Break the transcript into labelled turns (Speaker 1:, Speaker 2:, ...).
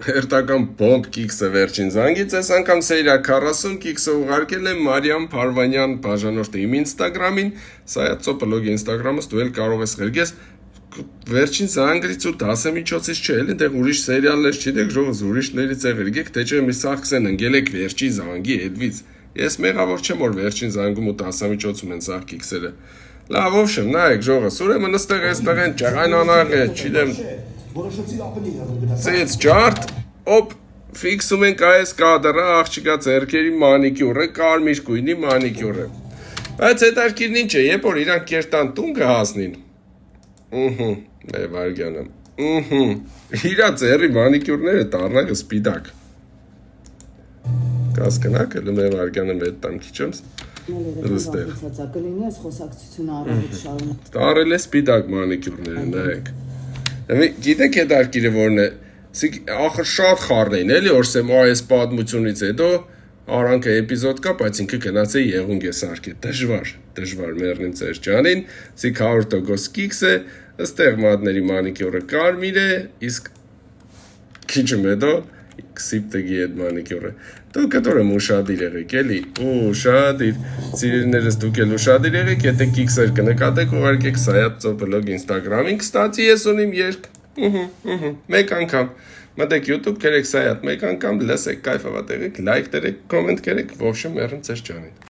Speaker 1: Հերթական բոմբ կիքսը վերջին զանգից, այս անգամ սերիա 40 կիքսը ուղարկել է Մարիամ Փարվանյան բաժանորդի իմ ինստագրամին, Սայաթ բլոգի ինստագրամս դու էլ կարող ես ղրգես վերջին զանգրից ու դասեմիջոցից չէ, էլ այնտեղ ուրիշ սերիալներ չգիտեք, ժողովուրդ ուրիշներից է ղրգեք, թե չէ մի սաղքսեն ընկել եք վերջի զանգի հետվից։ Ես մեղավոր չեմ, որ վերջին զանգում ու դասեմիջոցում են սաղ կիքսերը։ Լավ, ոբշեմ, նայեք ժողովուրդ, ուրեմն ըստեղ այստեղ են ճղանանաղ է, չգիտեմ Ցեց ջարդ, օպ, ֆիքսում ենք այս կադրը, աղջիկա ձեռքերի մանիկյուրը, կարմիր գույնի մանիկյուրը։ Բայց հետաքրքիրն ինչ է, երբ որ իրանք կերտան տուն կհասնին։ Վարգյանը։ Իրա ձեռի մանիկյուրները դառնալը սպիտակ։ Կասկնակ էլ Վարգյանը մեծ տամ քիչոց։ Դստեղ։
Speaker 2: Կլինի այս խոսակցությունը առավոտ շարունակ։
Speaker 1: Տարել է սպիտակ մանիկյուրները, նայեք։ Գիտեք հետաքրքիրը որն է, ախր շատ խառն էին, էլի որ սեմ այս պատմությունից հետո արանքը էպիզոդ կա, բայց ինքը գնաց է եղունգ է սարքել, դժվար մեռնիմ ծեր ջանին, 100% կիքս է, ըստեղ մատների մանիկյուրը կարմիր է, իսկ քիչում հետո սիպտեգի այդ մանիկյուրը, դու կտոր եմ ուշադիր եղեք, էլի, ուշադիր, սիրելիներս դուք էլ ուշադիր եղեք, եթե կիքսեր կնկատեք, ուղարկեք Սայաթ բլոգ ինստագրամին, կստացի ես ունիմ երկ, մեկ անգամ, մտեք YouTube կերեք Սայաթ, մեկ անգամ լսեք, կայֆավատ եղեք, լայք դրեք, կոմենտ կերեք, ոբշեմ մեռն ծեր ջանին։